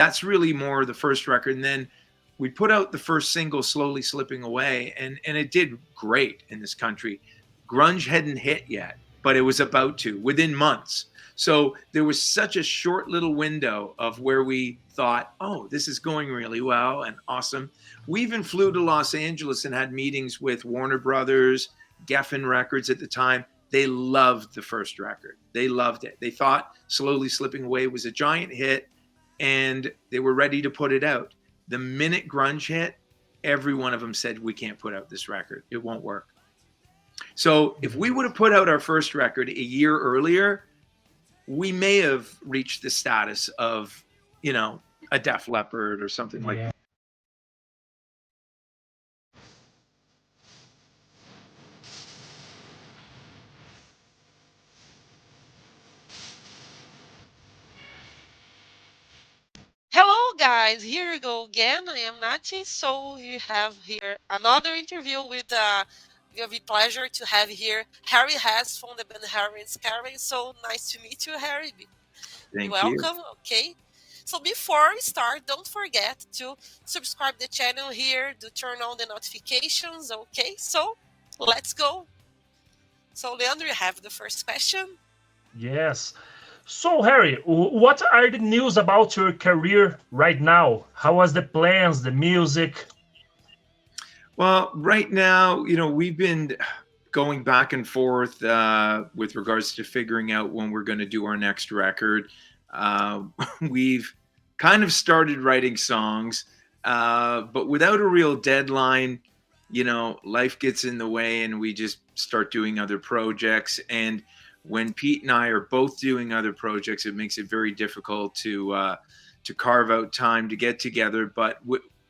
that's really more the first record. And then we put out the first single, Slowly Slipping Away, and it did great in this country. Grunge hadn't hit yet, but it was about to within months. So there was such a short little window of where we thought, oh, this is going really well and awesome. We even flew to Los Angeles and had meetings with Warner Brothers, Geffen Records at the time. They loved the first record. They loved it. They thought Slowly Slipping Away was a giant hit, and they were ready to put it out. The minute grunge hit, every one of them said, we can't put out this record. It won't work. So if we would have put out our first record a year earlier, we may have reached the status of, a Def Leppard or something like that. Hello, guys. Here we go again. I am Nati. So we have here another interview with. It'll be pleasure to have here Harry Hess from the band Harry and Scary. So nice to meet you, Harry. Be Thank you. welcome. Okay. So before we start, don't forget to subscribe the channel here, to turn on the notifications. Okay. So let's go. So Leandro, you have the first question. Yes. So, Harry, what are the news about your career right now? How was the plans, the music? Well, right now, we've been going back and forth with regards to figuring out when we're going to do our next record. We've kind of started writing songs, but without a real deadline. Life gets in the way and we just start doing other projects. And when Pete and I are both doing other projects, it makes it very difficult to carve out time to get together. But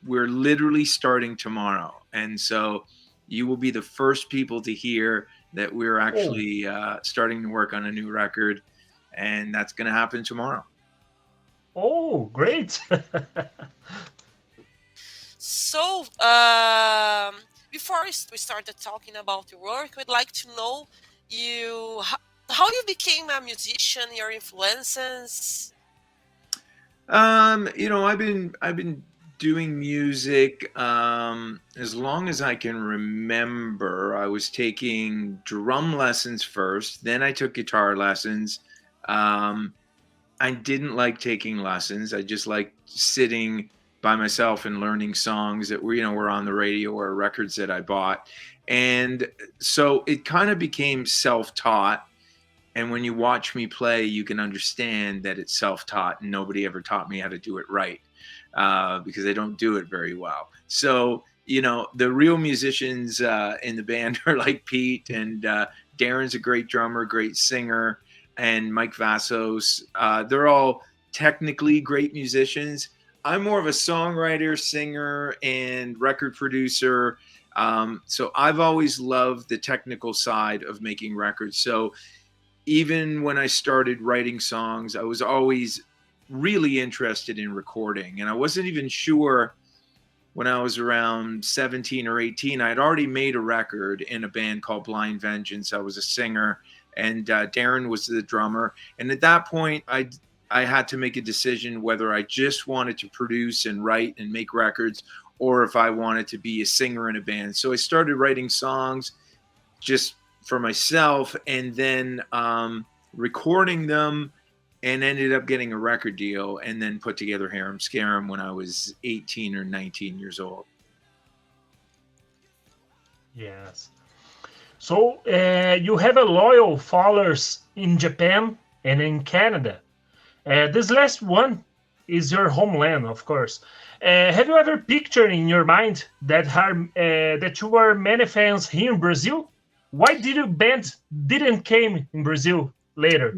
we're literally starting tomorrow, and so you will be the first people to hear that we're actually starting to work on a new record, and that's going to happen tomorrow. Oh, great. So, before we started talking about your work, we'd like to know how you became a musician, your influences. I've been doing music as long as I can remember. I was taking drum lessons first, then I took guitar lessons. Um, I didn't like taking lessons. I just liked sitting by myself and learning songs that were on the radio or records that I bought. And so it kind of became self-taught. And when you watch me play, you can understand that it's self-taught and nobody ever taught me how to do it right, because I don't do it very well. So, the real musicians in the band are like Pete, and Darren's a great drummer, great singer, and Mike Vassos. They're all technically great musicians. I'm more of a songwriter, singer, and record producer. So I've always loved the technical side of making records. So even when I started writing songs, I was always really interested in recording. And I wasn't even sure when I was around 17 or 18. I had already made a record in a band called Blind Vengeance. I was a singer, and Darren was the drummer. And at that point, I had to make a decision whether I just wanted to produce and write and make records, or if I wanted to be a singer in a band. So I started writing songs just for myself, and then recording them, and ended up getting a record deal, and then put together Harem Scarum when I was 18 or 19 years old. Yes. So, you have a loyal followers in Japan and in Canada. This last one is your homeland, of course. Have you ever pictured in your mind that you were many fans here in Brazil? Why did your band didn't came in Brazil later?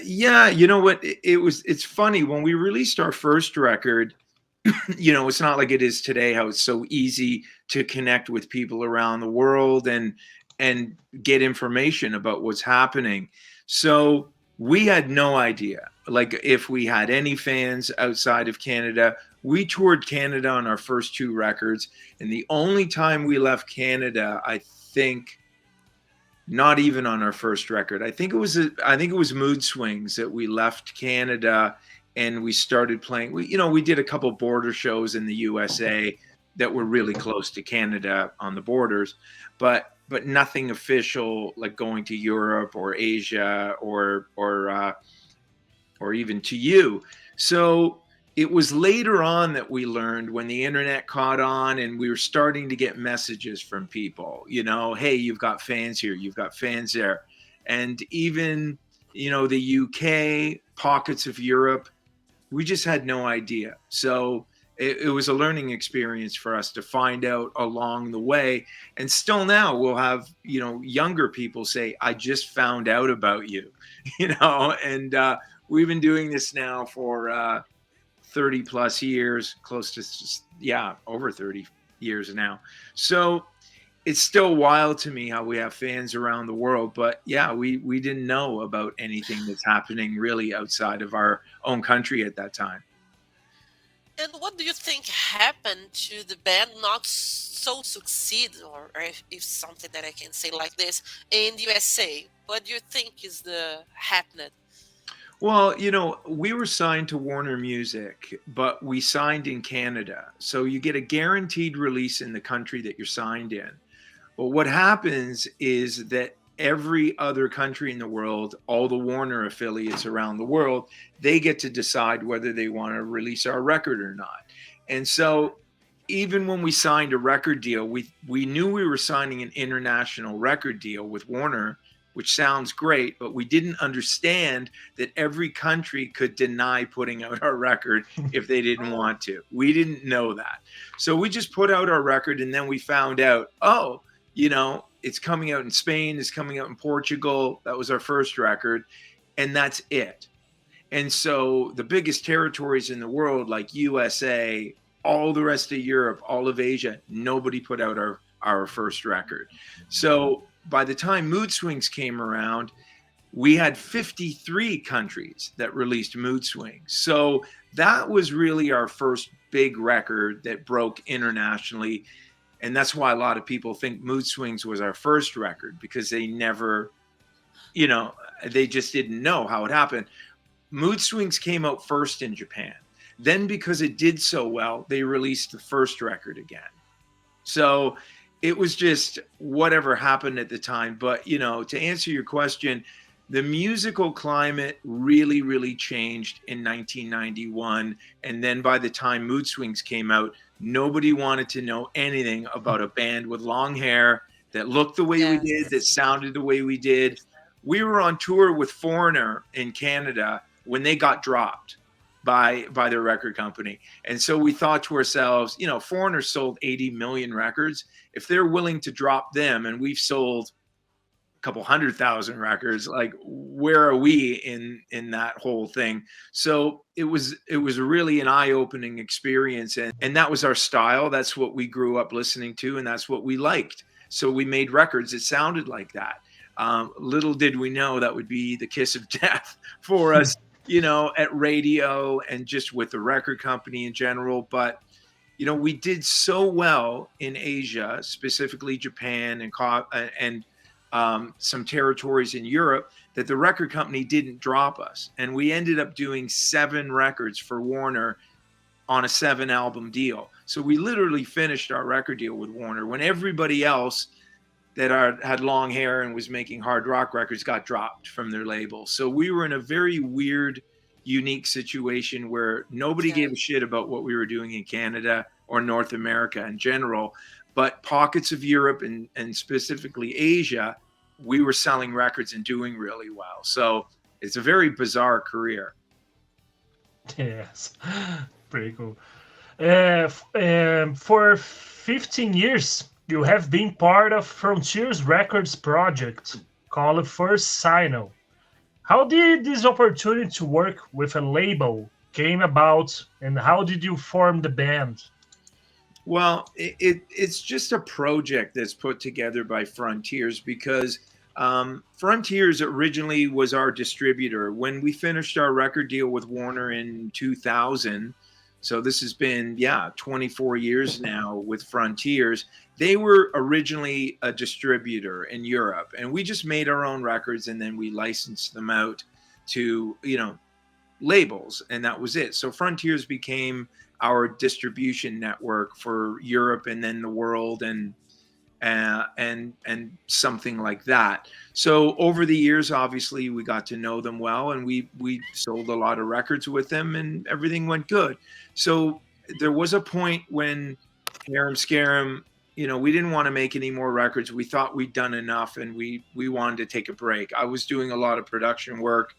Yeah, you know what? It's funny when we released our first record. It's not like it is today, how it's so easy to connect with people around the world and get information about what's happening. So we had no idea, like, if we had any fans outside of Canada. We toured Canada on our first two records, and the only time we left Canada, I think, not even on our first record. I think it was Mood Swings that we left Canada, and we started playing. We did a couple border shows in the USA that were really close to Canada on the borders, but nothing official like going to Europe or Asia or even to you. So it was later on that we learned, when the internet caught on and we were starting to get messages from people, hey, you've got fans here, you've got fans there. And even, the UK, pockets of Europe, we just had no idea. So it was a learning experience for us to find out along the way. And still now we'll have, younger people say, I just found out about you, and we've been doing this now for 30 plus years, close to, over 30 years now. So it's still wild to me how we have fans around the world, but we didn't know about anything that's happening really outside of our own country at that time. And what do you think happened to the band not so succeed, or if something that I can say like this, in the USA? What do you think is the happened? Well, we were signed to Warner Music, but we signed in Canada. So you get a guaranteed release in the country that you're signed in. But what happens is that every other country in the world, all the Warner affiliates around the world, they get to decide whether they want to release our record or not. And so even when we signed a record deal, we knew we were signing an international record deal with Warner, which sounds great, but we didn't understand that every country could deny putting out our record if they didn't want to. We didn't know that. So we just put out our record, and then we found out, it's coming out in Spain, it's coming out in Portugal. That was our first record, and that's it. And so the biggest territories in the world, like USA, all the rest of Europe, all of Asia, nobody put out our first record. So by the time Mood Swings came around, we had 53 countries that released Mood Swings. So that was really our first big record that broke internationally. And that's why a lot of people think Mood Swings was our first record, because they never, they just didn't know how it happened. Mood Swings came out first in Japan. Then, because it did so well, they released the first record again. So it was just whatever happened at the time. But, to answer your question, the musical climate really, really changed in 1991. And then by the time Mood Swings came out, nobody wanted to know anything about a band with long hair that looked the way we did, that sounded the way we did. We were on tour with Foreigner in Canada when they got dropped by their record company. And so we thought to ourselves, Foreigner sold 80 million records. If they're willing to drop them, and we've sold a couple 100,000 records, like, where are we in that whole thing? So it was really an eye-opening experience. And that was our style. That's what we grew up listening to, and that's what we liked. So we made records that sounded like that. Little did we know that would be the kiss of death for us, at radio and just with the record company in general. But, we did so well in Asia, specifically Japan and some territories in Europe, that the record company didn't drop us. And we ended up doing 7 records for Warner on a 7-album deal. So we literally finished our record deal with Warner when everybody else that had long hair and was making hard rock records got dropped from their label. So we were in a very weird, unique situation where nobody gave a shit about what we were doing in Canada or North America in general. But pockets of Europe and specifically Asia, we were selling records and doing really well. So it's a very bizarre career. Yes, pretty cool. For 15 years, you have been part of Frontiers Records project called First Signal. How did this opportunity to work with a label came about, and how did you form the band? Well, it's just a project that's put together by Frontiers, because Frontiers originally was our distributor. When we finished our record deal with Warner in 2000, so this has been, 24 years now with Frontiers, they were originally a distributor in Europe, and we just made our own records, and then we licensed them out to, labels, and that was it. So Frontiers became our distribution network for Europe and then the world, and something like that. So over the years, obviously, we got to know them well, and we sold a lot of records with them, and everything went good. So there was a point when Harem Scarum, we didn't want to make any more records. We thought we'd done enough, and we wanted to take a break. I was doing a lot of production work,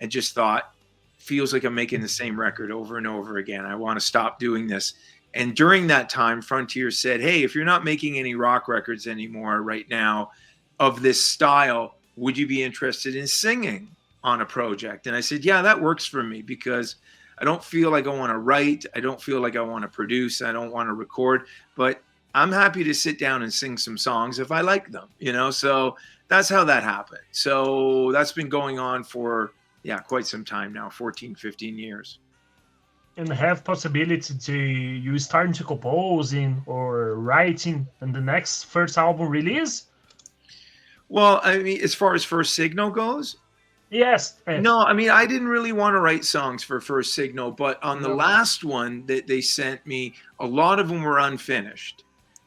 and just thought, feels like I'm making the same record over and over again. I want to stop doing this. And during that time, Frontier said, hey, if you're not making any rock records anymore right now of this style, would you be interested in singing on a project? And I said, yeah, that works for me, because I don't feel like I want to write. I don't feel like I want to produce. I don't want to record, but I'm happy to sit down and sing some songs if I like them, So that's how that happened. So that's been going on for, quite some time now, 14, 15 years. And have possibility to you starting to composing or writing in the next first album release? Well, I mean, as far as First Signal goes, yes. No, I mean, I didn't really want to write songs for First Signal, but on the last one that they sent me, a lot of them were unfinished,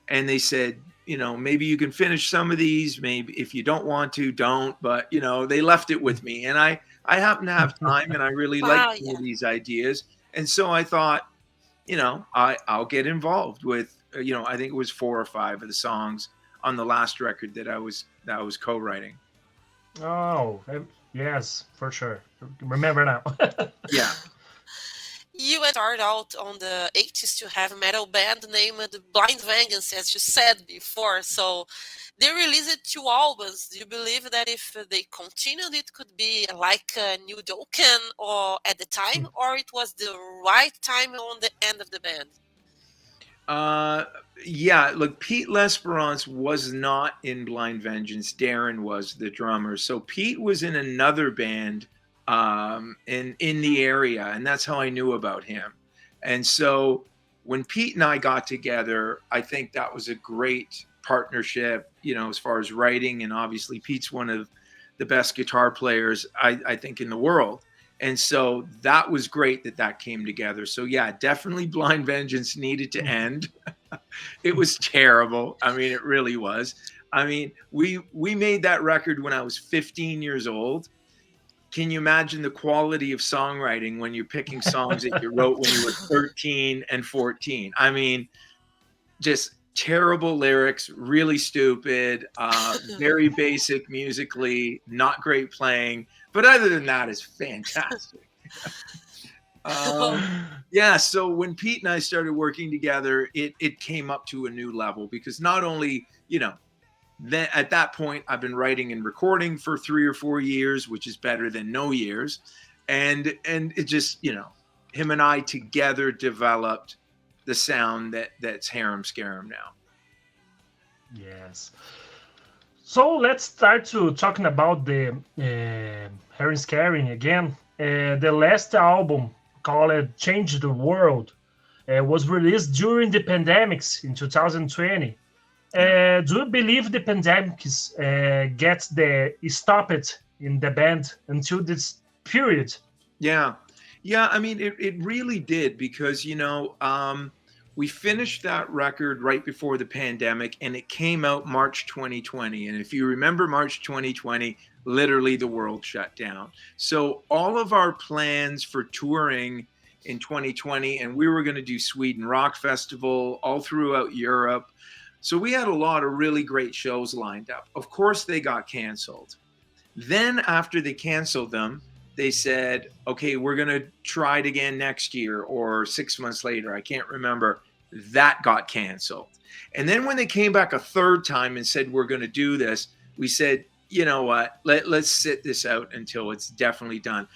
and they said, maybe you can finish some of these. Maybe if you don't want to, don't. But they left it with me, and I happen to have time, and I really like all these ideas. And so I thought, I'll get involved with, I think it was 4 or 5 of the songs on the last record that I was co-writing. Oh, yes, for sure. Remember now. Yeah. You started out on the 80s to have a metal band named Blind Vengeance, as you said before. So they released 2 albums. Do you believe that if they continued, it could be like a new Dokken or at the time, or it was the right time on the end of the band? Yeah, look, Pete L'Esperance was not in Blind Vengeance. Darren was the drummer. So Pete was in another band in the area, and that's how I knew about him. And so when Pete and I got together, I think that was a great partnership, as far as writing, and obviously Pete's one of the best guitar players I think in the world. And so that was great that came together. So yeah, definitely Blind Vengeance needed to end. It was terrible. I mean, it really was. I mean, we made that record when I was 15 years old. Can you imagine the quality of songwriting when you're picking songs that you wrote when you were 13 and 14? I mean, just terrible lyrics, really stupid, very basic musically, not great playing. But other than that, it's fantastic. Yeah, so when Pete and I started working together, it came up to a new level, because not only, then at that point, I've been writing and recording for 3 or 4 years, which is better than no years. And it just, him and I together developed the sound that's Harem Scarum now. Yes. So let's start to talking about the Harem Scarum again. The last album, called Change the World, was released during the pandemics in 2020. Do you believe the pandemics stopped in the band until this period? Yeah. I mean, it really did, because we finished that record right before the pandemic, and it came out March 2020. And if you remember March 2020, literally the world shut down. So all of our plans for touring in 2020, and we were going to do Sweden Rock Festival all throughout Europe. So we had a lot of really great shows lined up. Of course, they got canceled. Then after they canceled them, they said, okay, we're going to try it again next year or 6 months later. I can't remember. That got canceled. And then when they came back a third time and said, we're going to do this, we said, you know what, let's sit this out until it's definitely done.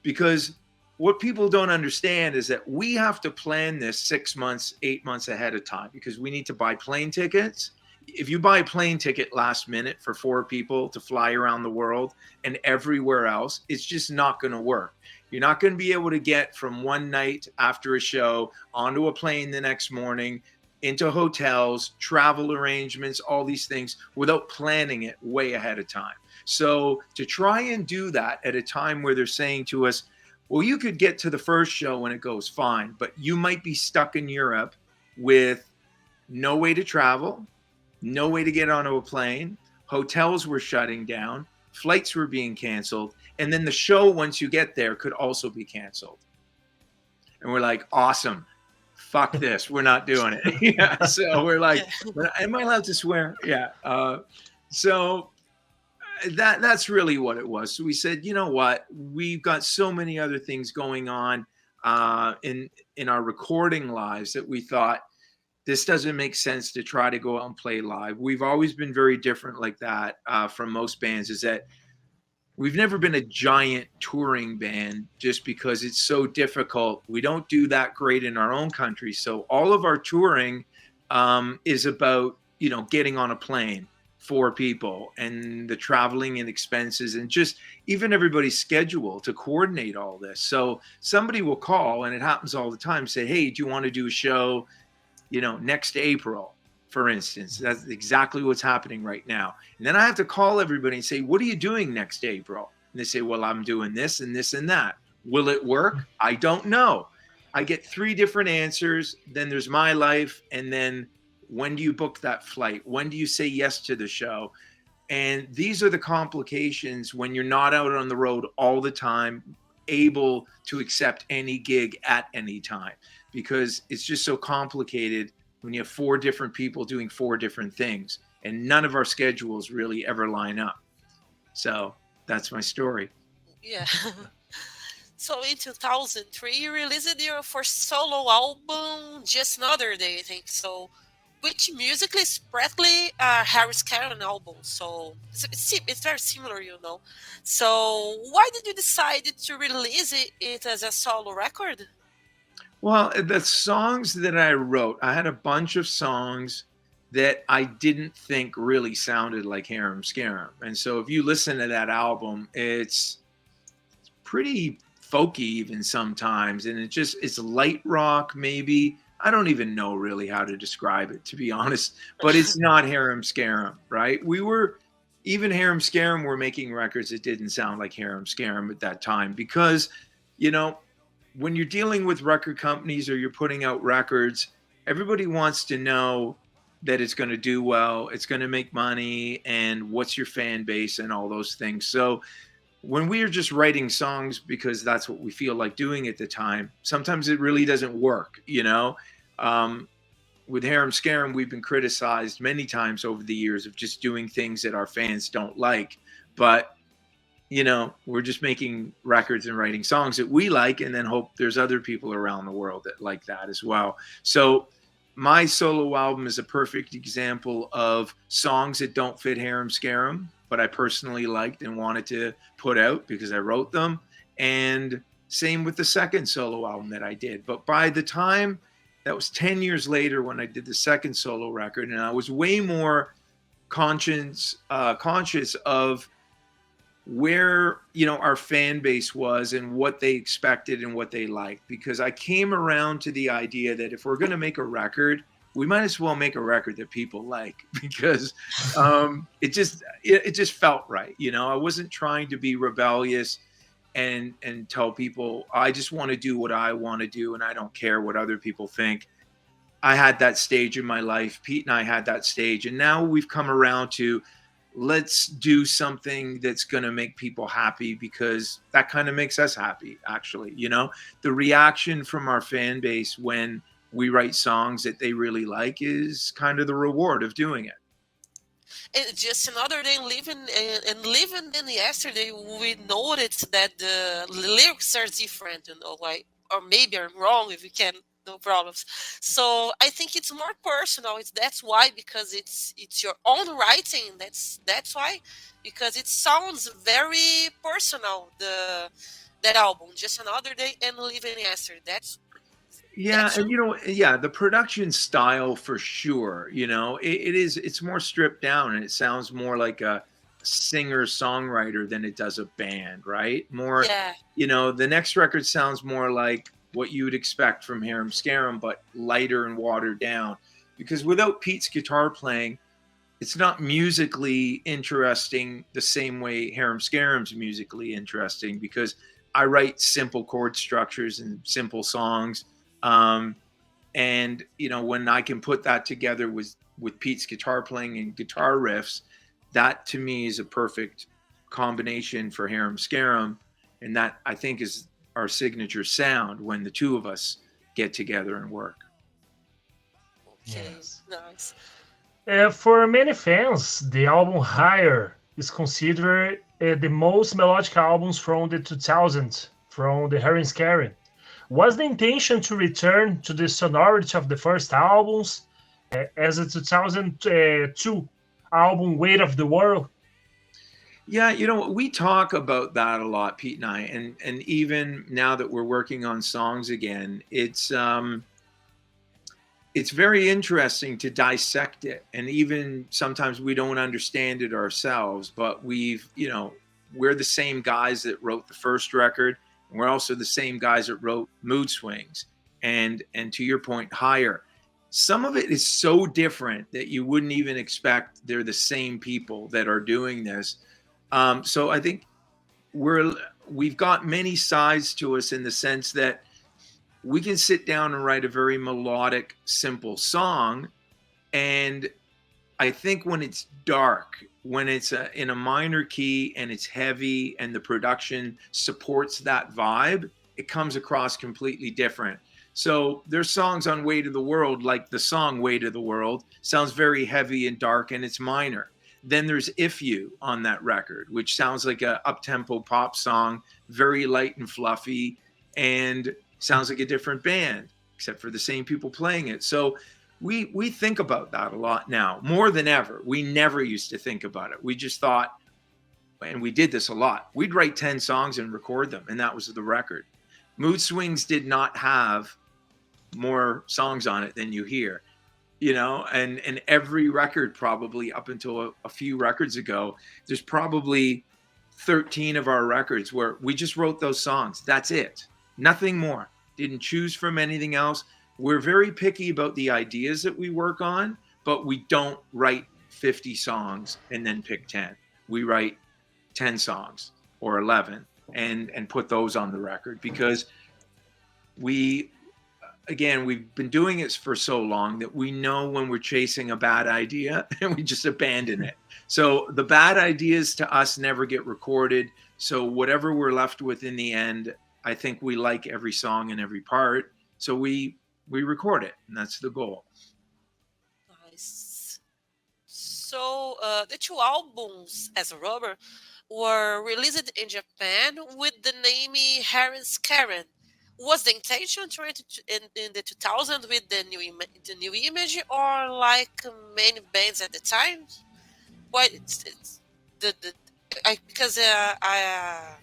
Because what people don't understand is that we have to plan this 6 months, 8 months ahead of time, because we need to buy plane tickets. If you buy a plane ticket last minute for 4 people to fly around the world and everywhere else, it's just not going to work. You're not going to be able to get from one night after a show onto a plane the next morning, into hotels, travel arrangements, all these things without planning it way ahead of time. So to try and do that at a time where they're saying to us, Well, you could get to the first show when it goes fine, but you might be stuck in Europe with no way to travel, no way to get onto a plane. Hotels were shutting down, flights were being canceled, and then the show, once you get there, could also be canceled. And we're like, awesome. Fuck this. We're not doing it. Yeah. So we're like, am I allowed to swear? Yeah. So that's really what it was. So we said, you know what? We've got so many other things going on in our recording lives that we thought this doesn't make sense to try to go out and play live. We've always been very different like that from most bands, is that we've never been a giant touring band just because it's so difficult. We don't do that great in our own country. So all of our touring is about, getting on a plane for people and the traveling and expenses and just even everybody's schedule to coordinate all this. So somebody will call, and it happens all the time, say, hey, do you want to do a show, next April, for instance? That's exactly what's happening right now. And then I have to call everybody and say, what are you doing next April? And they say, well, I'm doing this and this and that. Will it work? I don't know. I get 3 different answers. Then there's my life. And then when do you book that flight? When do you say yes to the show? And these are the complications when you're not out on the road all the time, able to accept any gig at any time, because it's just so complicated when you have 4 different people doing 4 different things, and none of our schedules really ever line up. So that's my story. Yeah. So in 2003, you released your first solo album, Just Another Day, I think. So, which musically is practically a Harris Caron album. So it's very similar, So why did you decide to release it as a solo record? Well, the songs that I wrote, I had a bunch of songs that I didn't think really sounded like Harum Scarum. And so if you listen to that album, it's pretty folky even sometimes. And it's light rock, maybe. I don't even know really how to describe it, to be honest, but it's not Harum Scarum, right? Even Harum Scarum were making records that didn't sound like Harum Scarum at that time, because, when you're dealing with record companies or you're putting out records, everybody wants to know that it's going to do well, it's going to make money, and what's your fan base and all those things. So when we are just writing songs because that's what we feel like doing at the time, sometimes it really doesn't work, With Harum Scarum, we've been criticized many times over the years of just doing things that our fans don't like. But we're just making records and writing songs that we like, and then hope there's other people around the world that like that as well. So my solo album is a perfect example of songs that don't fit Harum Scarum, but I personally liked and wanted to put out because I wrote them. And same with the second solo album that I did. But by the time, that was 10 years later when I did the second solo record, and I was way more conscious of where our fan base was and what they expected and what they liked, because I came around to the idea that if we're going to make a record, we might as well make a record that people like, because it just felt right. I wasn't trying to be rebellious and tell people I just want to do what I want to do and I don't care what other people think. I had that stage in my life. Pete and I had that stage, and now we've come around to, let's do something that's going to make people happy, because that kind of makes us happy, actually. The reaction from our fan base when we write songs that they really like is kind of the reward of doing it. It's just another day living in yesterday, we noticed that the lyrics are different, or maybe I'm wrong, if you can, no problems. So I think it's more personal. That's why, because it's your own writing. That's why, because it sounds very personal. That album, Just Another Day and Living Yesterday. That's and the production style for sure. It's more stripped down and it sounds more like a singer-songwriter than it does a band, right? More, the next record sounds more like what you would expect from Harum Scarum, but lighter and watered down. Because without Pete's guitar playing, it's not musically interesting the same way Harum Scarum's musically interesting, because I write simple chord structures and simple songs. Um, and when I can put that together with Pete's guitar playing and guitar riffs, that to me is a perfect combination for Harum Scarum, and that I think is our signature sound when the two of us get together and work. Okay, Yes. nice. For many fans, the album Higher is considered the most melodic albums from the 2000s, from the Harum Scarum. Was the intention to return to the sonority of the first albums, as the 2002 album Weight of the World? Yeah, we talk about that a lot, Pete and I, and even now that we're working on songs again, it's very interesting to dissect it, and even sometimes we don't understand it ourselves, but we're the same guys that wrote the first record, and we're also the same guys that wrote Mood Swings, and to your point, Higher. Some of it is so different that you wouldn't even expect they're the same people that are doing this. So I think we've got many sides to us, in the sense that we can sit down and write a very melodic, simple song. And I think when it's dark, when it's in a minor key and it's heavy and the production supports that vibe, it comes across completely different. So there's songs on Way to the World, like the song Way to the World sounds very heavy and dark and it's minor. Then there's If You on that record, which sounds like a up-tempo pop song, very light and fluffy, and sounds like a different band, except for the same people playing it. So we think about that a lot now, more than ever. We never used to think about it. We just thought, and we did this a lot, we'd write 10 songs and record them, and that was the record. Mood Swings did not have more songs on it than you hear, and every record, probably up until a few records ago, there's probably 13 of our records where we just wrote those songs. That's it. Nothing more. Didn't choose from anything else. We're very picky about the ideas that we work on, but we don't write 50 songs and then pick 10. We write 10 songs or 11 and put those on the record, because we've been doing it for so long that we know when we're chasing a bad idea and we just abandon it. So the bad ideas to us never get recorded. So whatever we're left with in the end, I think we like every song and every part. So we record it, and that's the goal. Nice. So the two albums as a rubber were released in Japan with the name Harum Scarum. Was the intention to enter in the 2000 with the new image, or like many bands at the time? Why it's the because I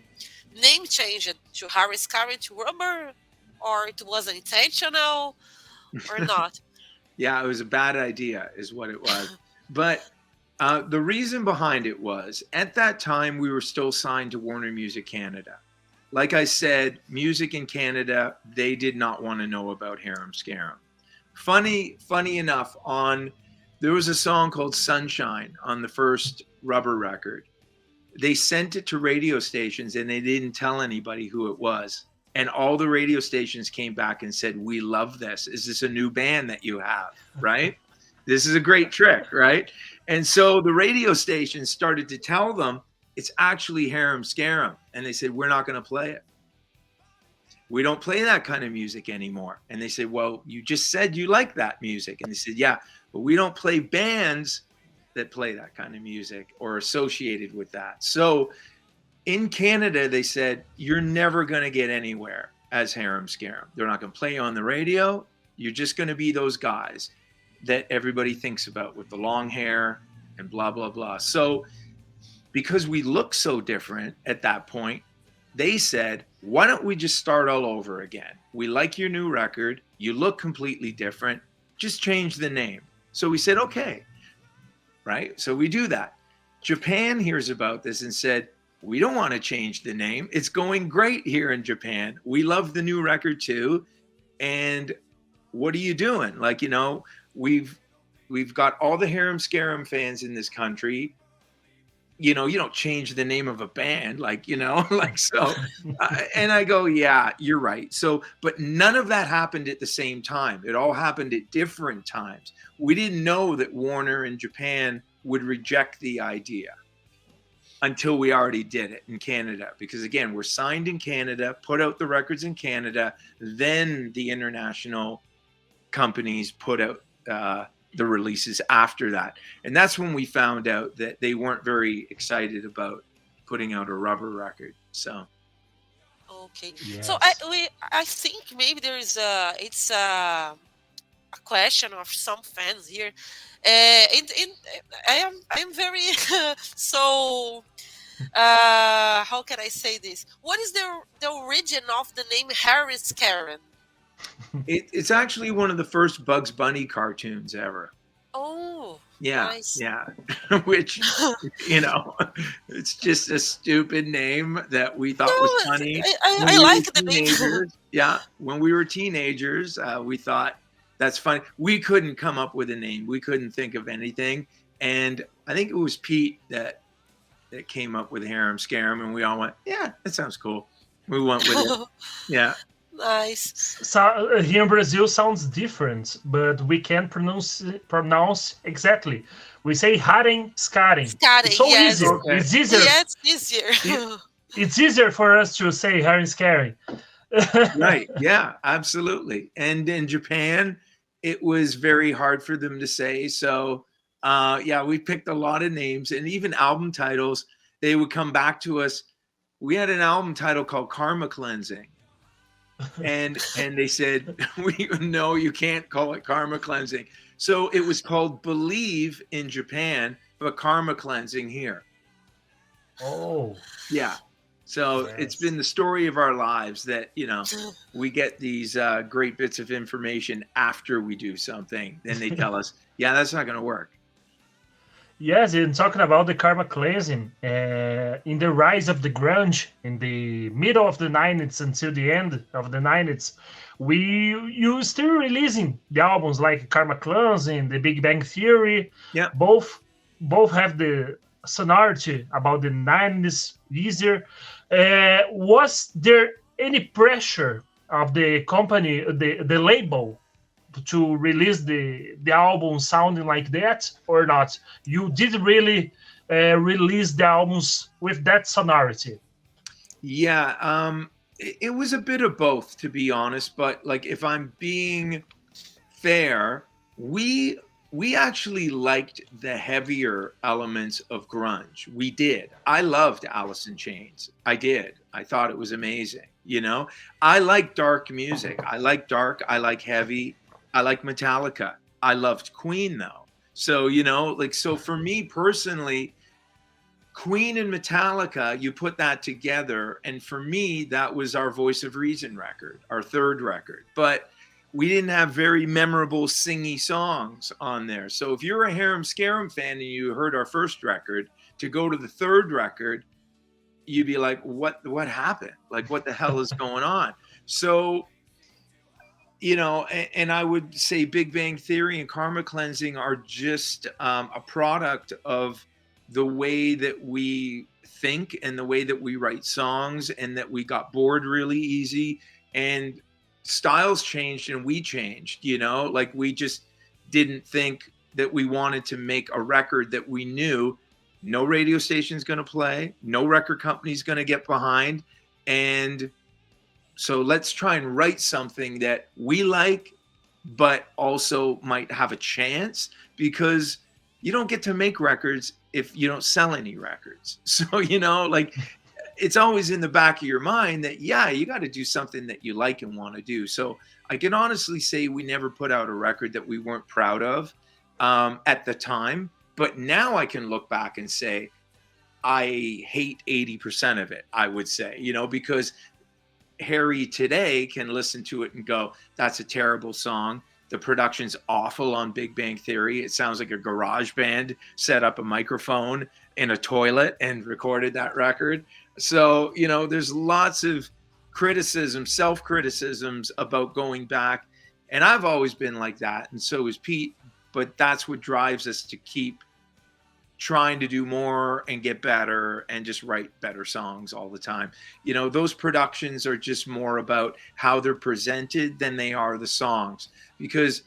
name changed to Harum Scarum to Rubber, or it was intentional or not? Yeah, it was a bad idea is what it was. But the reason behind it was, at that time, we were still signed to Warner Music Canada. Like I said, music in Canada, they did not want to know about Harum Scarum. Funny enough, there was a song called Sunshine on the first Rubber record. They sent it to radio stations and they didn't tell anybody who it was. And all the radio stations came back and said, "We love this. Is this a new band that you have?" Right? This is a great trick, right? And so the radio stations started to tell them, "It's actually Harum Scarum." And they said, "We're not going to play it. We don't play that kind of music anymore." And they said, "Well, you just said you like that music." And they said, "Yeah, but we don't play bands that play that kind of music or associated with that." So in Canada, they said, "You're never going to get anywhere as Harum Scarum. They're not going to play you on the radio. You're just going to be those guys that everybody thinks about with the long hair and blah, blah, blah." So because we look so different at that point, they said, "Why don't we just start all over again? We like your new record. You look completely different. Just change the name." So we said, "Okay." Right? So we do that. Japan hears about this and said, "We don't want to change the name. It's going great here in Japan. We love the new record too. And what are you doing? Like, we've got all the Harum Scarum fans in this country. you know, you don't change the name of a band, like, you know, like, so, and I go, yeah, you're right. So, but none of that happened at the same time. It all happened at different times. We didn't know that Warner in Japan would reject the idea until we already did it in Canada. Because again, we're signed in Canada, put out the records in Canada, then the international companies put out the releases after that. And that's when we found out that they weren't very excited about putting out a rubber record. So Okay. So Yes. I think maybe there is it's a question of some fans here. In I am very so how can I say this? What is the origin of the name Harris Karen? it's actually one of the first Bugs Bunny cartoons ever. Oh, Yeah, nice. yeah. Which, you know, it's just a stupid name that we No, thought was funny when I we were like the name. teenagers. Yeah, when we were teenagers, we thought that's funny. We couldn't come up with a name. We couldn't think of anything. And I think it was Pete that came up with Harem Scarum, and we all went, "Yeah, that sounds cool." We went with it. Yeah. Nice. So here in Brazil sounds different, but we can't pronounce exactly. We say Haren Skaren. It's Scotty, so yes. easy. Okay. It's easier. Yeah, it's easier. It's easier for us to say Haren Skaren. Right. Yeah, absolutely. And in Japan, it was very hard for them to say. So, yeah, we picked a lot of names and even album titles. They would come back to us. We had an album title called Karma Cleansing. And they said, we no, you can't call it Karma Cleansing. So it was called Believe in Japan, but Karma Cleansing here. Oh, Yeah. So it's yes. been the story of our lives that, you know, we get these great bits of information after we do something. Then they tell us, yeah, that's not going to work. Yes, and talking about the karma cleansing, in the rise of the grunge in the middle of the 90s until the end of the 90s, you still releasing the albums like Karma Cleansing, The Big Bang Theory. Yeah. Both have the sonority about the 90s easier. Was there any pressure of the company, the label, to release the album sounding like that or not? You did really release the albums with that sonority? Yeah. It was a bit of both, to be honest. But like, if I'm being fair, we actually liked the heavier elements of grunge. We did. I loved Alice in Chains. I did. I thought it was amazing. You know, I like dark music. I like dark. I like heavy. I like Metallica. I loved Queen though. So, you know, like, so for me personally, Queen and Metallica, you put that together. And for me, that was our Voice of Reason record, our third record. But we didn't have very memorable singy songs on there. So if you're a Harem Scarum fan and you heard our first record, to go to the third record, you'd be like, what happened? Like, what the hell is going on? So, you know, and I would say Big Bang Theory and Karma Cleansing are just a product of the way that we think and the way that we write songs, and that we got bored really easy, and styles changed and we changed, you know, like we just didn't think that we wanted to make a record that we knew no radio station's going to play, no record company's going to get behind. And so let's try and write something that we like, but also might have a chance, because you don't get to make records if you don't sell any records. So, you know, like, it's always in the back of your mind that, yeah, you got to do something that you like and want to do. So I can honestly say we never put out a record that we weren't proud of at the time. But now I can look back and say, I hate 80% of it, I would say, you know, because Harry today can listen to it and go, that's a terrible song. The production's awful on Big Bang Theory. It sounds like a garage band set up a microphone in a toilet and recorded that record. So, you know, there's lots of criticism, self-criticisms about going back. And I've always been like that. And so is Pete. But that's what drives us to keep trying to do more and get better and just write better songs all the time. You know, those productions are just more about how they're presented than they are the songs. Because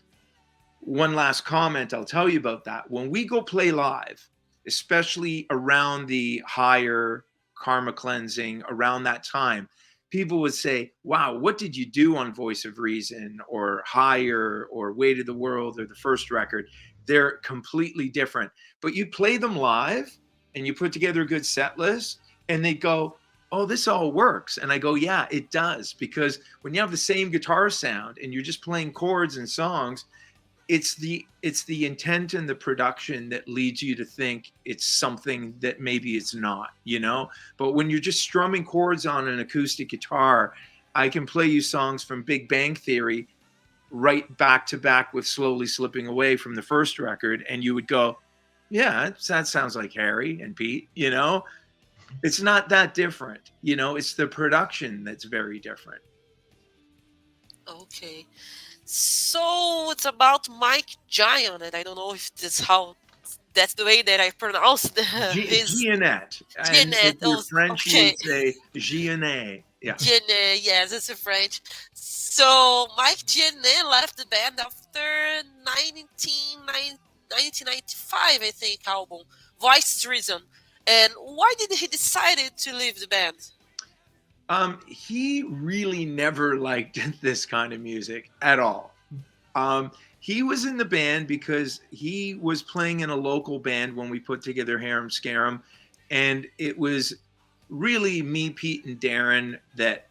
one last comment I'll tell you about that. When we go play live, especially around the higher karma cleansing, around that time, people would say, wow, what did you do on Voice of Reason or Higher or Weight of the World or the first record? They're completely different. But you play them live and you put together a good set list and they go, oh, this all works. And I go, yeah, it does. Because when you have the same guitar sound and you're just playing chords and songs, it's the intent and the production that leads you to think it's something that maybe it's not, you know. But when you're just strumming chords on an acoustic guitar, I can play you songs from Big Bang Theory right back to back with Slowly Slipping Away from the first record, and you would go, yeah, that sounds like Harry and Pete, you know. It's not that different, you know. It's the production that's very different. Okay. So it's about Mike Gion, and I don't know if that's the way that I pronounce his Jeanette. And Jeanette. if you're Oh, French, you okay. would say Jeanette. Yeah. Jeanette, yes, it's in French. So Mike Jeanette left the band after 1995, I think, album, Voice Treason. And why did he decided to leave the band? He really never liked this kind of music at all. He was in the band because he was playing in a local band when we put together Harem Scarum, and it was really me, Pete, and Darren that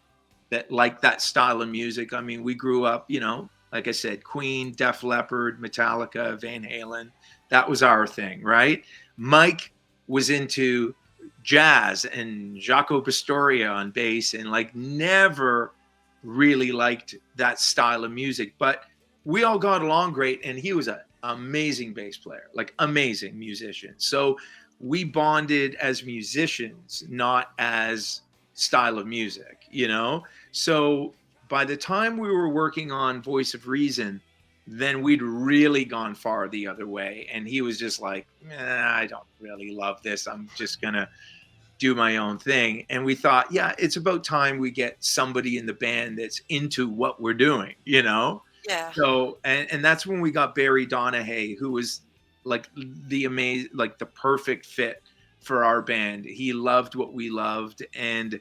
liked that style of music. I mean, we grew up, you know, like I said, Queen, Def Leppard, Metallica, Van Halen. That was our thing, right? Mike was into jazz and Jaco Pastorius on bass and like never really liked that style of music. But we all got along great, and he was an amazing bass player, like amazing musician. So we bonded as musicians, not as style of music, you know? So by the time we were working on Voice of Reason, then we'd really gone far the other way. And he was just like, I don't really love this. I'm just going to do my own thing. And we thought, yeah, it's about time we get somebody in the band that's into what we're doing, you know? Yeah. So, and that's when we got Barry Donahue, who was like the perfect fit for our band. He loved what we loved, and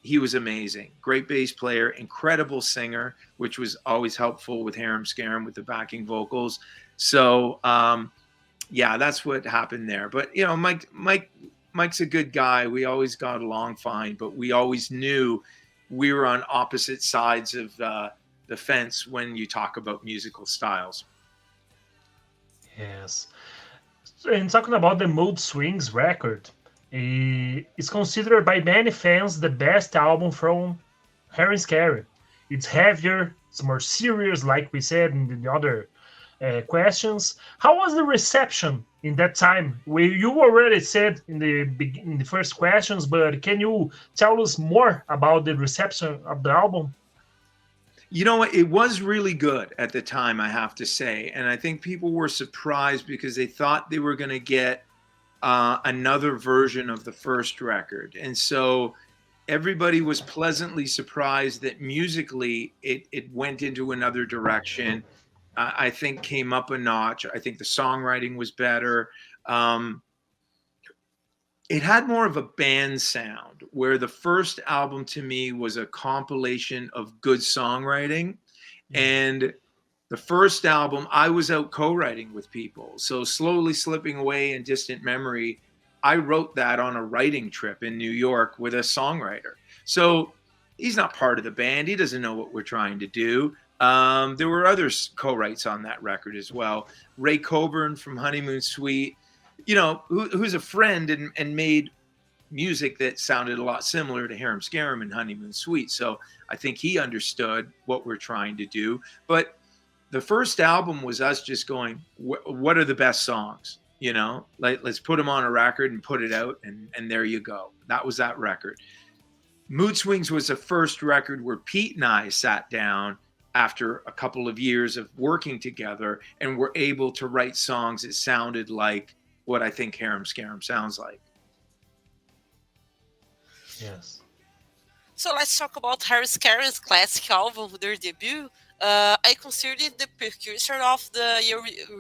he was amazing. Great bass player, incredible singer, which was always helpful with Harem Scarum with the backing vocals. So, yeah, that's what happened there. But you know, Mike's a good guy. We always got along fine, but we always knew we were on opposite sides of the fence when you talk about musical styles. Yes. And talking about the Mood Swings record, it's considered by many fans the best album from Harry Scarum. It's heavier, it's more serious, like we said in the other questions. How was the reception in that time? You already said in the first questions, but can you tell us more about the reception of the album? You know, it was really good at the time, I have to say. And I think people were surprised because they thought they were going to get another version of the first record. And so everybody was pleasantly surprised that musically it went into another direction. I think came up a notch. I think the songwriting was better. It had more of a band sound, where the first album to me was a compilation of good songwriting. And the first album, I was out co-writing with people. So Slowly Slipping Away and Distant Memory, I wrote that on a writing trip in New York with a songwriter. So he's not part of the band. He doesn't know what we're trying to do. There were other co-writes on that record as well. Ray Coburn from Honeymoon Suite, you know, who's a friend and made music that sounded a lot similar to Harem Scarum and Honeymoon Suite. So I think he understood what we're trying to do. But the first album was us just going, what are the best songs? You know, like, let's put them on a record and put it out. And there you go. That was that record. Mood Swings was the first record where Pete and I sat down after a couple of years of working together and were able to write songs that sounded like what I think Harem Scarum sounds like. Yes. So let's talk about Harry Scarron's classic album, their debut. I consider it the precursor of the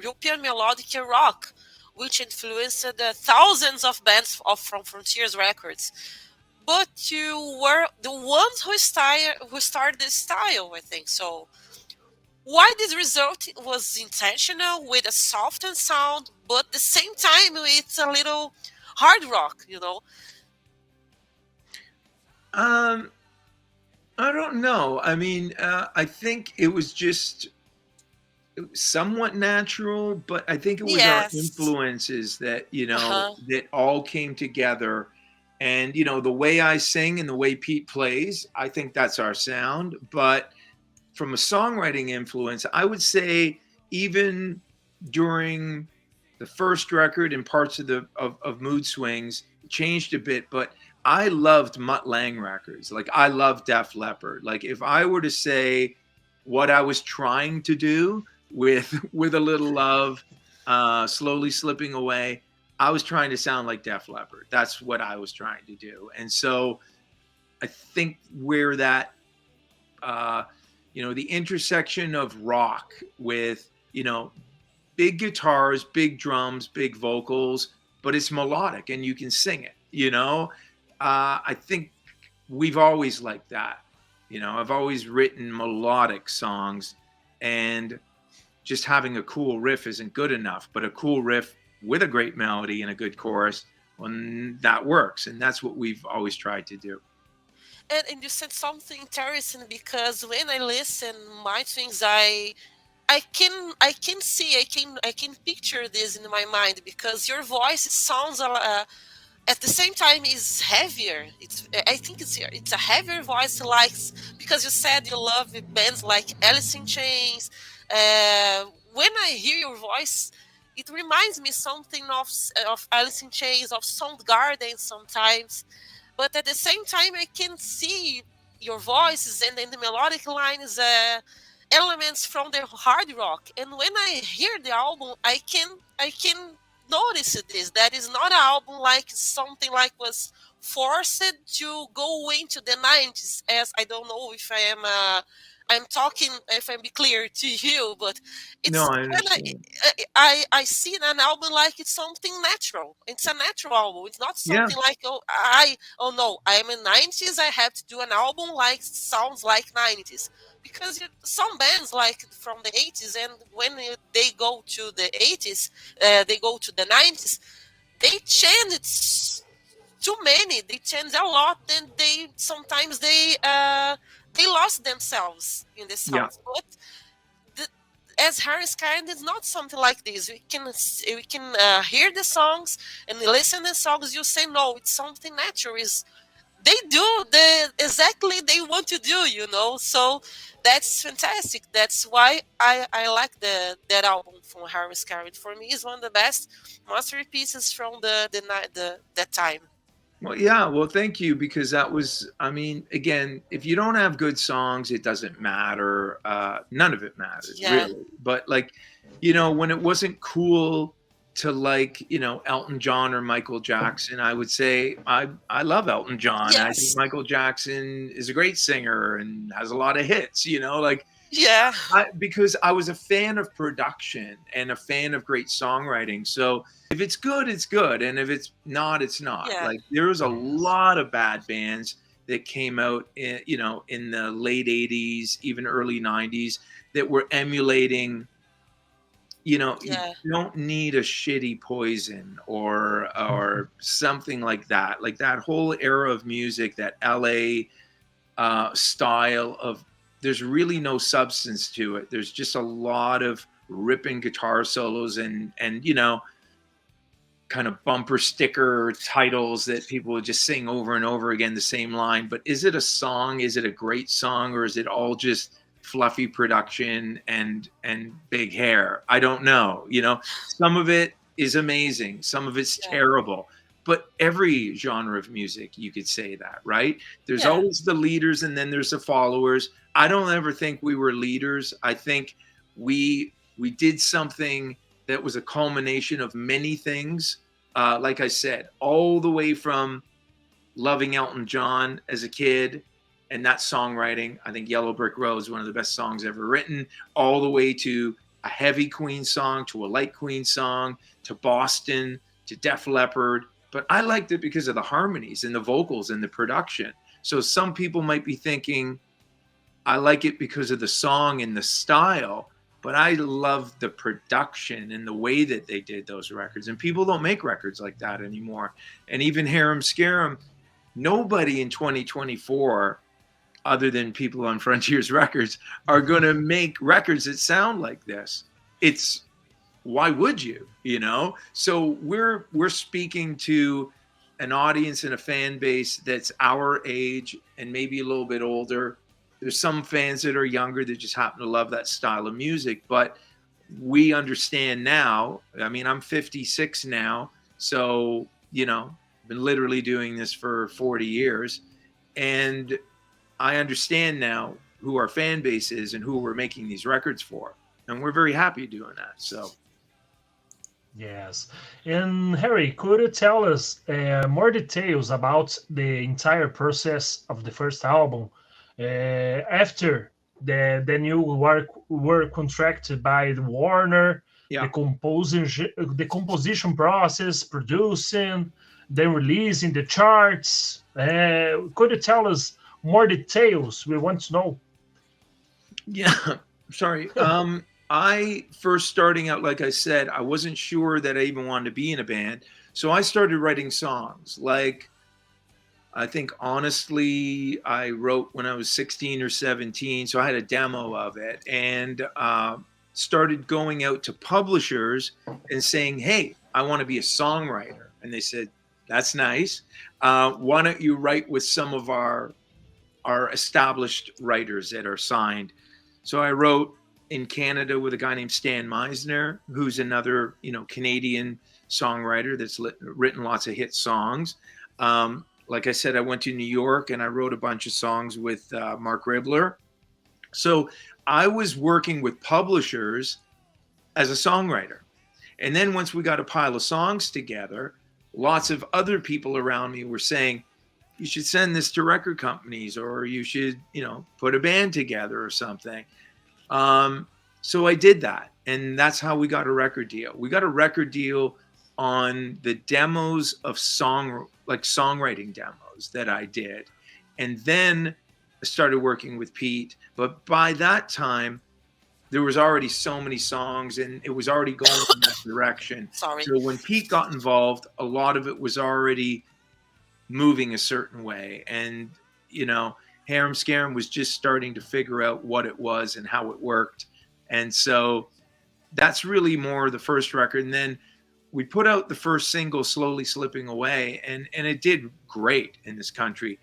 European melodic rock, which influenced the thousands of bands from Frontiers Records. But you were the ones who started this style, I think. So why this result was intentional with a softened sound, but at the same time with a little hard rock, you know? Um, I don't know. I mean, I think it was just somewhat natural, but I think it was our Yes. influences that, Uh-huh. that all came together. And, the way I sing and the way Pete plays, I think that's our sound. But from a songwriting influence, I would say even during the first record and parts of of Mood Swings, it changed a bit, but I loved Mutt Lang records. Like I love Def Leppard. Like if I were to say what I was trying to do with with a little love, slowly slipping away, I was trying to sound like Def Leppard. That's what I was trying to do. And so I think where that the intersection of rock with, big guitars, big drums, big vocals, but it's melodic and you can sing it. I think we've always liked that. I've always written melodic songs, and just having a cool riff isn't good enough, but a cool riff with a great melody and a good chorus, well, that works. And that's what we've always tried to do. And you said something interesting because when I listen my things, I can see I can picture this in my mind because your voice sounds at the same time is heavier. I think it's a heavier voice like because you said you love bands like Alice in Chains. When I hear your voice, it reminds me something of Alice in Chains, of Soundgarden sometimes. But at the same time, I can see your voices and then the melodic lines, elements from the hard rock. And when I hear the album, I can notice this. That is not an album like something like was forced to go into the 90s. As I don't know if I'm talking if I'm be clear to you, but No, it's I when understand. I see an album like it's something natural. It's a natural album. It's not Yeah. something like oh no, I'm in 90s. I have to do an album like sounds like 90s because some bands like from the 80s and when they go to the 80s, they go to the 90s. They changed too many. They changed a lot, and they lost themselves in the Yeah. sounds. But the, as Harris kind is not something like this. We can hear the songs and listen to the songs. You say no, it's something natural. Is they do the exactly they want to do, So that's fantastic. That's why I like that album from Harris Carey. For me, is one of the best masterpieces from the that time. Well, yeah. Well, thank you, because that was, I mean, again, if you don't have good songs, it doesn't matter. None of it matters, Yeah. really. But like, when it wasn't cool to like, Elton John or Michael Jackson, I would say I love Elton John. I think Yes. Michael Jackson is a great singer and has a lot of hits, like Yeah. because I was a fan of production and a fan of great songwriting. So if it's good, it's good, and if it's not, it's not. Yeah. Like there was a Yes. lot of bad bands that came out, in the late '80s, even early '90s, that were emulating. You Yeah. don't need a shitty Poison or something like that. Like that whole era of music, that LA style of, there's really no substance to it. There's just a lot of ripping guitar solos and kind of bumper sticker titles that people would just sing over and over again the same line. But is it a song? Is it a great song, or is it all just fluffy production and big hair? I don't know. Some of it is amazing, some of it's Yeah. terrible. But every genre of music, you could say that, right? There's Yeah. always the leaders and then there's the followers. I don't ever think we were leaders. I think we did something that was a culmination of many things. Like I said, all the way from loving Elton John as a kid and that songwriting. I think Yellow Brick Road is one of the best songs ever written, all the way to a heavy Queen song, to a light Queen song, to Boston, to Def Leppard. But I liked it because of the harmonies and the vocals and the production. So some people might be thinking, I like it because of the song and the style, but I love the production and the way that they did those records. And people don't make records like that anymore. And even Harem Scarum, nobody in 2024, other than people on Frontiers Records, are going to make records that sound like this. It's, why would you, you know? So we're speaking to an audience and a fan base that's our age and maybe a little bit older. There's some fans that are younger that just happen to love that style of music, but we understand now. I mean, I'm 56 now, so, you know, been literally doing this for 40 years. And I understand now who our fan base is and who we're making these records for. And we're very happy doing that. So. Yes. And Harry, could you tell us more details about the entire process of the first album after then you were contracted by Warner, Yeah. the composition process, producing, then releasing the charts? Could you tell us more details? We want to know. Yeah. Sorry. I first starting out, like I said, I wasn't sure that I even wanted to be in a band. So I started writing songs. Like, I think honestly, I wrote when I was 16 or 17. So I had a demo of it and started going out to publishers and saying, hey, I want to be a songwriter. And they said, that's nice. Why don't you write with some of our established writers that are signed? So I wrote in Canada with a guy named Stan Meisner, who's another, you know, Canadian songwriter that's written lots of hit songs. Like I said, I went to New York and I wrote a bunch of songs with Mark Ribler. So I was working with publishers as a songwriter. And then once we got a pile of songs together, lots of other people around me were saying, you should send this to record companies, or you should, you know, put a band together or something. So I did that, and that's how we got a record deal. We got a record deal on the demos of songwriting demos that I did. And then I started working with Pete. But by that time, there was already so many songs and it was already going in that direction. Sorry. So when Pete got involved, a lot of it was already moving a certain way. And, you know, Harem Scarum was just starting to figure out what it was and how it worked. And so that's really more the first record. And then we put out the first single, Slowly Slipping Away, and it did great in this country.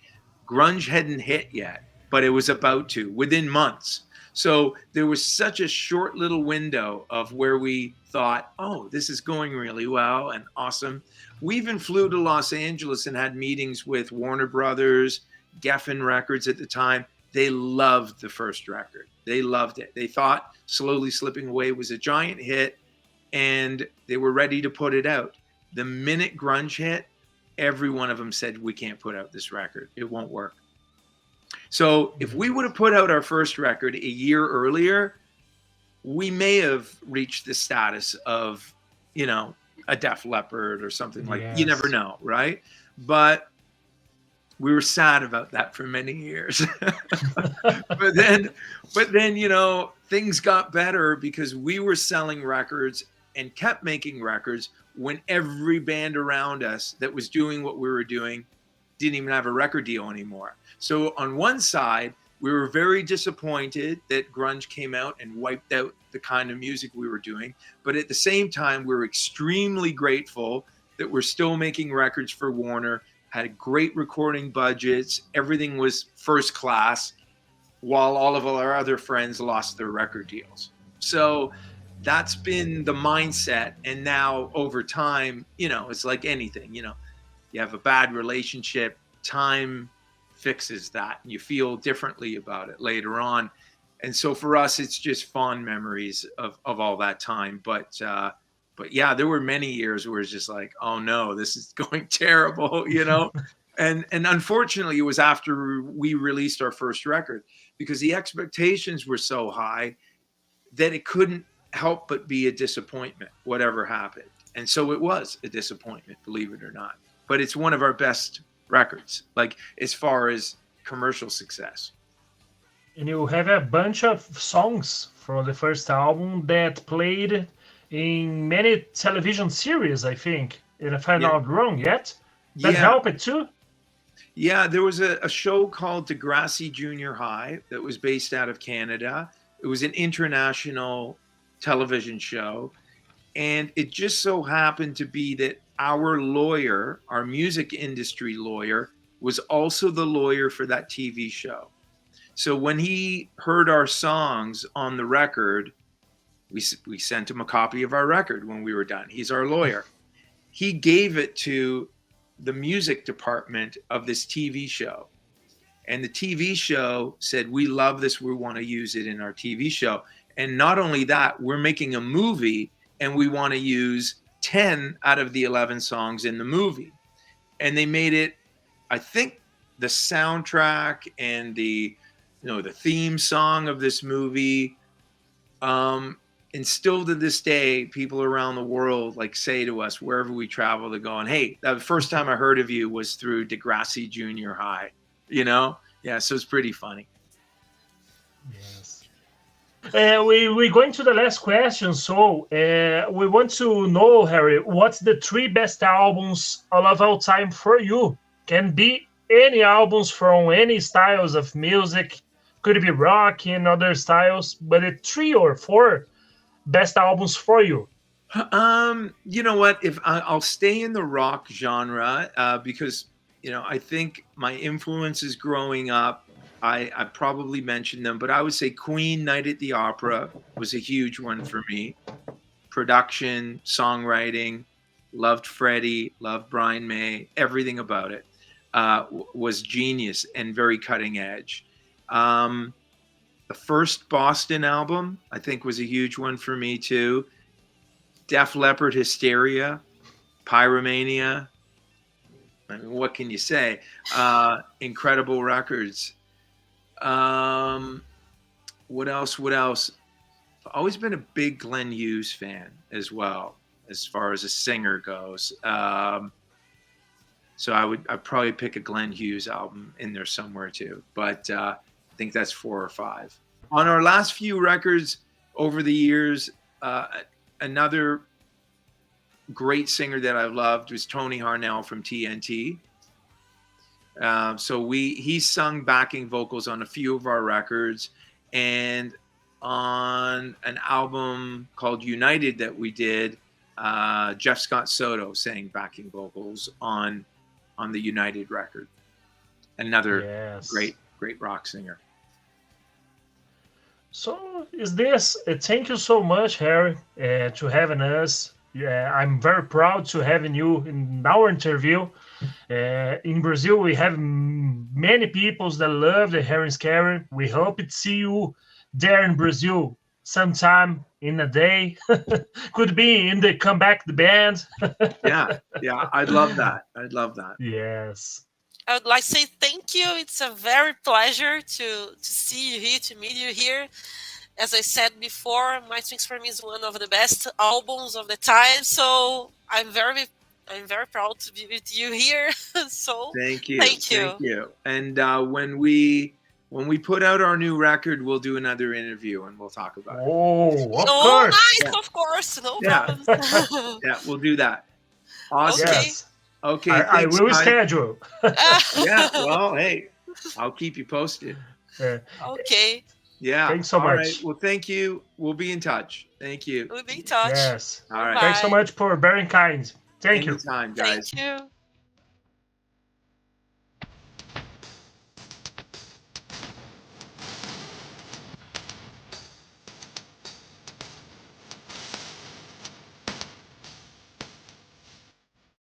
Grunge hadn't hit yet, but it was about to within months. So there was such a short little window of where we thought, oh, this is going really well and awesome. We even flew to Los Angeles and had meetings with Warner Brothers, Geffen Records at the time. They loved the first record. They loved it. They thought Slowly Slipping Away was a giant hit, and they were ready to put it out. The minute grunge hit, every one of them said, we can't put out this record. It won't work. So if we would have put out our first record a year earlier, we may have reached the status of, you know, a Def Leppard or something like that. You never know, right? But we were sad about that for many years. but then, you know, things got better because we were selling records and kept making records when every band around us that was doing what we were doing didn't even have a record deal anymore. So on one side, we were very disappointed that grunge came out and wiped out the kind of music we were doing. But at the same time, we were extremely grateful that we're still making records for Warner, had great recording budgets. Everything was first class, while all of our other friends lost their record deals. So that's been the mindset. And now over time, you know, it's like anything, you know, you have a bad relationship, time fixes that, and you feel differently about it later on. And so for us, it's just fond memories of all that time. But But yeah, there were many years where it's just like, oh no, this is going terrible, you know. And unfortunately, it was after we released our first record, because the expectations were so high that it couldn't help but be a disappointment, whatever happened. And so it was a disappointment, believe it or not. But it's one of our best records, like as far as commercial success. And you have a bunch of songs from the first album that played in many television series, I think. And if I'm not wrong yet, that helped it too. Yeah, there was a show called Degrassi Junior High that was based out of Canada. It was an international television show. And it just so happened to be that our lawyer, our music industry lawyer, was also the lawyer for that TV show. So when he heard our songs on the record, we sent him a copy of our record when we were done. He's our lawyer. He gave it to the music department of this TV show. And the TV show said, we love this. We want to use it in our TV show. And not only that, we're making a movie and we want to use 10 out of the 11 songs in the movie. And they made it, I think, the soundtrack and the theme song of this movie. And still to this day, people around the world like say to us wherever we travel, they're going, "Hey, the first time I heard of you was through Degrassi Junior High." You know? Yeah, so it's pretty funny. Yes. We're going to the last question. So we want to know, Harry, what's the 3 best albums of all time for you? Can be any albums from any styles of music. Could be rock and other styles, but 3 or 4 best albums for you. You know what? If I'll stay in the rock genre, because I think my influences growing up, I probably mentioned them, but I would say Queen, Night at the Opera was a huge one for me. Production, songwriting, loved Freddie, loved Brian May, everything about it was genius and very cutting edge. The first Boston album, I think, was a huge one for me too. Def Leppard, Hysteria, Pyromania. I mean, what can you say? Incredible records. What else? I've always been a big Glenn Hughes fan as well, as far as a singer goes. So I'd probably pick a Glenn Hughes album in there somewhere too. But I think that's 4 or 5. On our last few records over the years, another great singer that I loved was Tony Harnell from TNT. So he sung backing vocals on a few of our records, and on an album called United that we did, Jeff Scott Soto sang backing vocals on the United record. Another great rock singer. So is this, thank you so much, Harry, to having us. Yeah, I'm very proud to having you in our interview. In Brazil, we have many people that love the Harry Scarry. We hope to see you there in Brazil sometime in a day. Could be in the Comeback the Band. yeah, I'd love that. Yes. I would like to say thank you. It's a very pleasure to see you here, to meet you here. As I said before, My Twins for Me is one of the best albums of the time. So I'm very proud to be with you here. So thank you. And when we put out our new record, we'll do another interview and we'll talk about it. Of course. Nice, yeah. Of course, no problem. Yeah, we'll do that. Awesome. Okay. Yes. Okay, I will schedule. Yeah, well, hey, I'll keep you posted. Okay. Yeah. Thanks so much. All right. Well, thank you. We'll be in touch. Thank you. We'll be in touch. Yes. All right. Thanks so much for bearing kind. Thank you. Anytime, guys. Thank you.